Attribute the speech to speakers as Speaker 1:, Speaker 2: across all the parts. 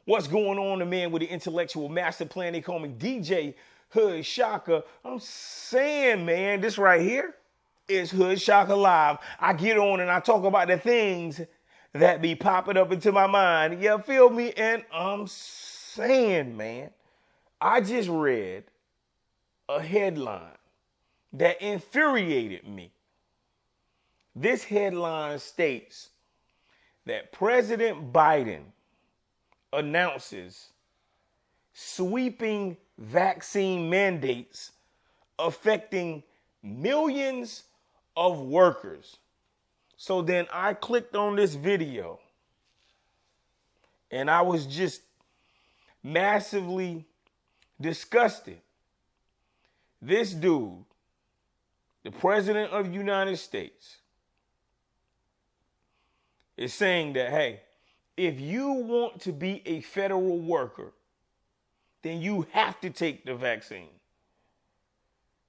Speaker 1: What's going on, the man with the intellectual master plan? They call me DJ Hood Shaka. I'm saying, man, this right here is Hood Shaka Live. I get on and I talk about the things that be popping up into my mind. You feel me? And I'm saying, man, I just read a headline that infuriated me. This headline states that President Biden announces sweeping vaccine mandates affecting millions of workers. So then I clicked on this video and I was just massively disgusted. This dude, the president of the United States, is saying that, hey, if you want to be a federal worker, then you have to take the vaccine.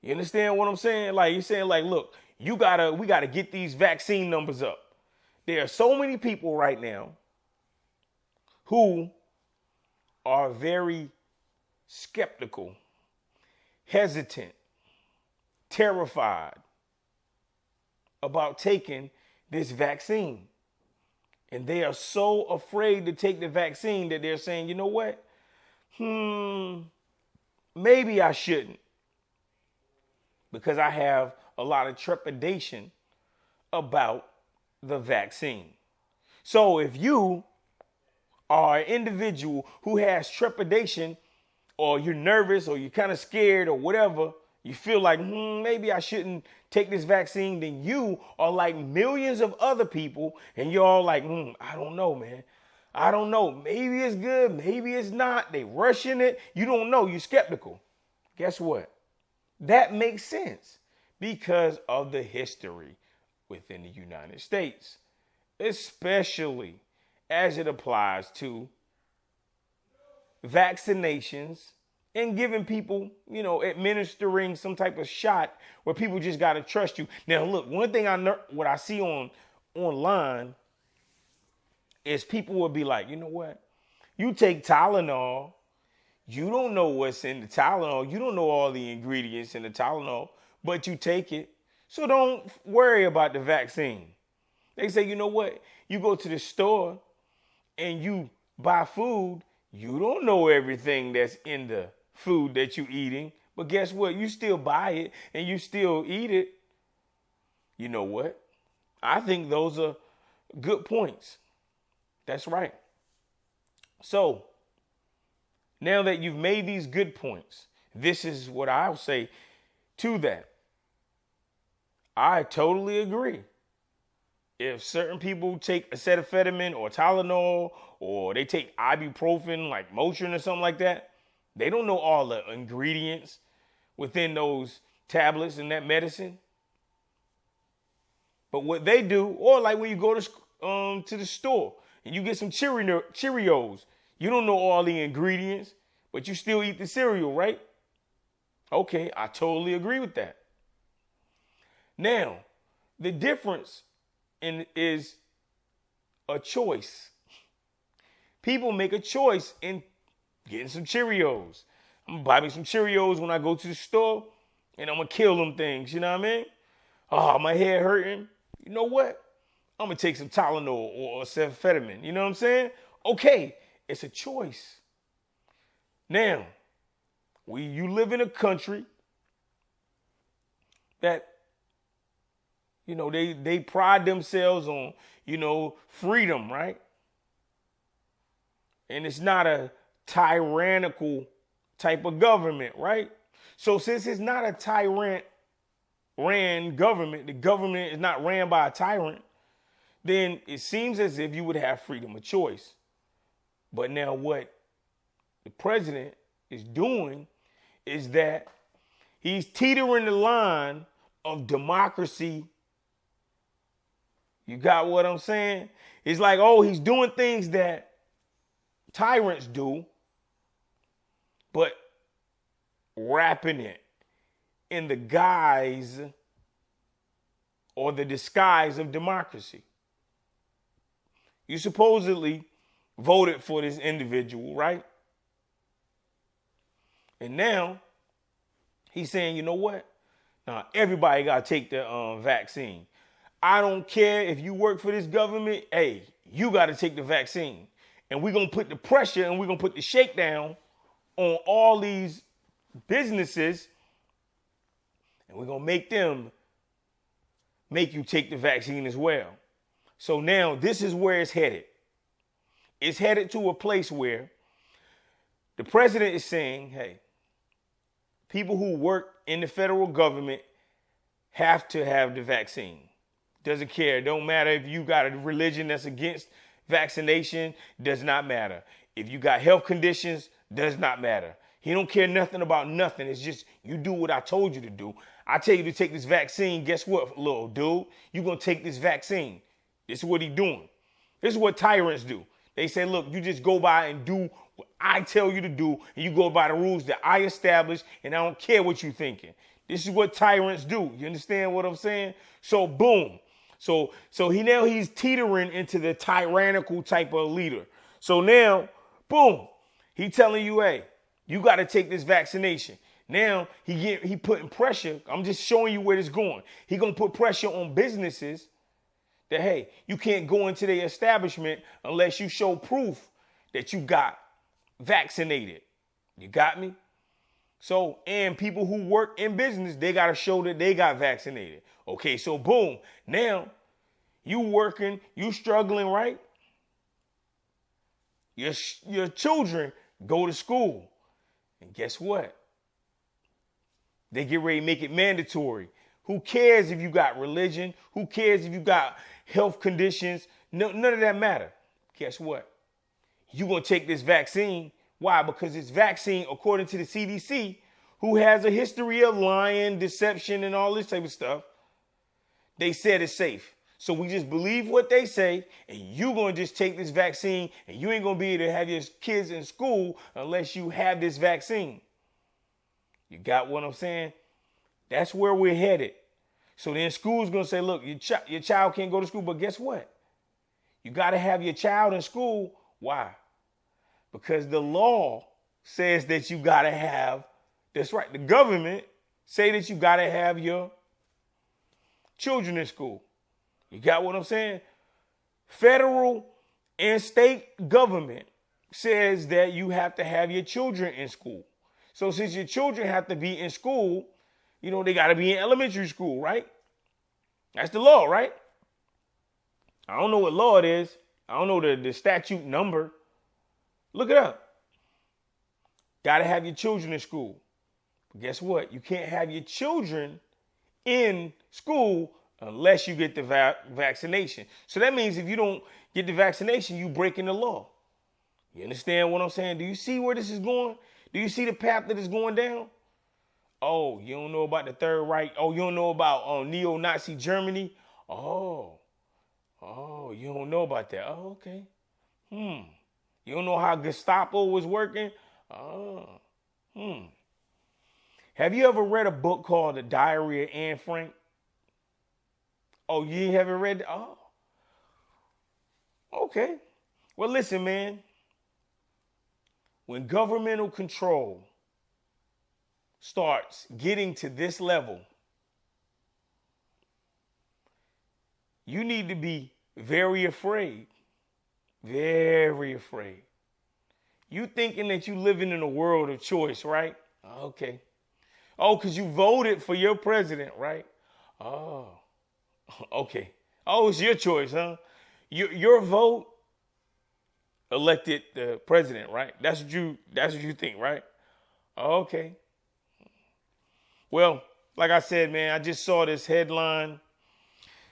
Speaker 1: You understand what I'm saying? Like, you're saying, like, look, we gotta get these vaccine numbers up. There are so many people right now who are very skeptical, hesitant, terrified about taking this vaccine. And they are so afraid to take the vaccine that they're saying, you know what? Maybe I shouldn't. Because I have a lot of trepidation about the vaccine. So if you are an individual who has trepidation, or you're nervous, or you're kind of scared, or whatever, you feel like, maybe I shouldn't take this vaccine, then you are like millions of other people, and you're all like, I don't know, man. I don't know. Maybe it's good. Maybe it's not. They rushing it. You don't know. You're skeptical. Guess what? That makes sense because of the history within the United States, especially as it applies to vaccinations and giving people, administering some type of shot where people just got to trust you. Now, look, one thing what I see online is people will be like, you know what? You take Tylenol. You don't know what's in the Tylenol. You don't know all the ingredients in the Tylenol, but you take it. So don't worry about the vaccine. They say, you know what? You go to the store and you buy food. You don't know everything that's in the food that you eating, but guess what? You still buy it and you still eat it. You know what? I think those are good points. That's right. So now that you've made these good points, this is what I'll say to that. I totally agree. If certain people take acetaminophen or Tylenol, or they take ibuprofen like Motrin or something like that, they don't know all the ingredients within those tablets and that medicine. But what they do, or like when you go to the store and you get some Cheerios, you don't know all the ingredients, but you still eat the cereal, right? Okay, I totally agree with that. Now, the difference is a choice. People make a choice in getting some Cheerios. I'm gonna buy me some Cheerios when I go to the store, and I'm gonna kill them things. You know what I mean? Oh, my head hurting. You know what? I'm gonna take some Tylenol or acetaminophen. You know what I'm saying? Okay, it's a choice. Now, you live in a country that, they pride themselves on, freedom, right? And it's not a tyrannical type of government, right? So since it's not a ran government, the government is not ran by a tyrant, then it seems as if you would have freedom of choice. But now what the president is doing is that he's teetering the line of democracy. You got what I'm saying? It's like, he's doing things that tyrants do, but wrapping it in the guise or the disguise of democracy. You supposedly voted for this individual, right? And now he's saying, you know what? Now everybody got to take the vaccine. I don't care if you work for this government. Hey, you got to take the vaccine. And we're going to put the pressure and we're going to put the shakedown on all these businesses. And we're going to make you take the vaccine as well. So now this is where it's headed. It's headed to a place where the president is saying, hey, people who work in the federal government have to have the vaccine. Doesn't care. It don't matter if you got a religion that's against vaccination. Does not matter. If you got health conditions, does not matter. He don't care nothing about nothing. It's just you do what I told you to do. I tell you to take this vaccine. Guess what, little dude? You're going to take this vaccine. This is what he's doing. This is what tyrants do. They say, look, you just go by and do what I tell you to do, and you go by the rules that I establish, and I don't care what you're thinking. This is what tyrants do. You understand what I'm saying? So boom. So he's teetering into the tyrannical type of leader. So now, boom, he telling you, hey, you got to take this vaccination. Now he putting pressure. I'm just showing you where it's going. He gonna put pressure on businesses that, hey, you can't go into their establishment unless you show proof that you got vaccinated. You got me? So, and people who work in business, they got to show that they got vaccinated. Okay, so boom. Now, you working, you struggling, right? Your children go to school. And guess what? They get ready to make it mandatory. Who cares if you got religion? Who cares if you got health conditions? None of that matter. Guess what? You're going to take this vaccine. Why? Because this vaccine, according to the CDC, who has a history of lying, deception, and all this type of stuff, they said it's safe. So we just believe what they say, and you're going to just take this vaccine, and you ain't going to be able to have your kids in school unless you have this vaccine. You got what I'm saying? That's where we're headed. So then school's going to say, look, your child can't go to school, but guess what? You got to have your child in school. Why? Because the law says that you got to have, that's right, the government say that you got to have your children in school. You got what I'm saying? Federal and state government says that you have to have your children in school. So since your children have to be in school, you know, they got to be in elementary school, right? That's the law, right? I don't know what law it is. I don't know the statute number. Look it up. Got to have your children in school. But guess what? You can't have your children in school unless you get the vaccination. So that means if you don't get the vaccination, you breaking the law. You understand what I'm saying? Do you see where this is going? Do you see the path that is going down? Oh, you don't know about the Third Reich? Oh, you don't know about neo-Nazi Germany? Oh, you don't know about that. Oh, okay. You don't know how Gestapo was working? Have you ever read a book called The Diary of Anne Frank? Oh, you haven't read it? Oh, okay. Well, listen, man. When governmental control starts getting to this level, you need to be very afraid. Very afraid. You thinking that you living in a world of choice, right? Okay. Oh, because you voted for your president, right? Oh, okay. Oh, it's your choice, huh? Your vote elected the president, right? That's what you think, right? Okay. Well, like I said, man, I just saw this headline.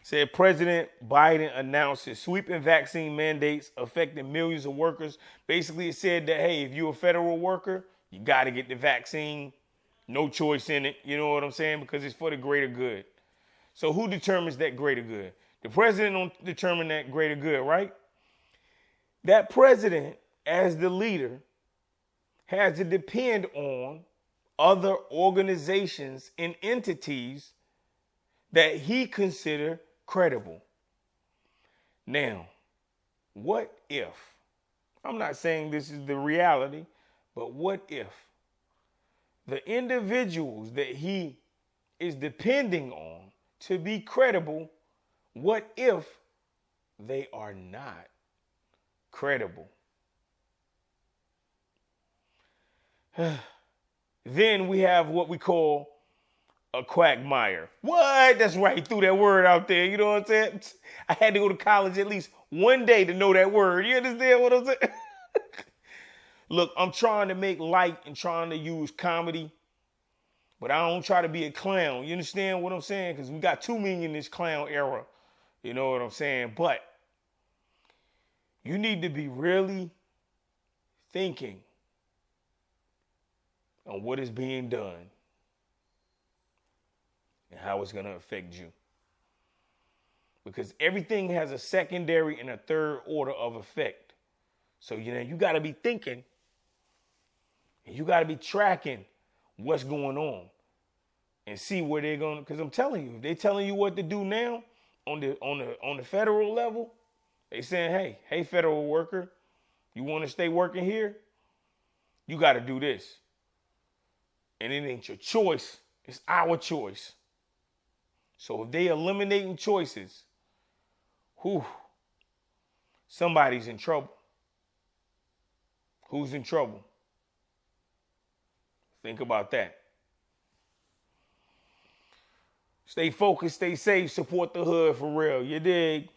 Speaker 1: Said President Biden announces sweeping vaccine mandates affecting millions of workers. Basically, it said that, hey, if you're a federal worker, you got to get the vaccine. No choice in it. You know what I'm saying? Because it's for the greater good. So who determines that greater good? The president don't determine that greater good, right? That president, as the leader, has to depend on other organizations and entities that he consider credible. Now, what if I'm not saying this is the reality, but what if the individuals that he is depending on to be credible, what if they are not credible? Then we have what we call a quagmire. What? That's right. Threw that word out there. You know what I'm saying? I had to go to college at least one day to know that word. You understand what I'm saying? Look, I'm trying to make light and trying to use comedy, but I don't try to be a clown. You understand what I'm saying? Because we got too many in this clown era. You know what I'm saying? But you need to be really thinking on what is being done and how it's going to affect you. Because everything has a secondary and a third order of effect. So, you got to be thinking and you got to be tracking what's going on and see where they're going. Because I'm telling you, if they're telling you what to do now on the federal level, they saying, hey, federal worker, you want to stay working here? You got to do this. And it ain't your choice. It's our choice. So if they eliminating choices, somebody's in trouble. Who's in trouble? Think about that. Stay focused, stay safe, support the hood for real. You dig?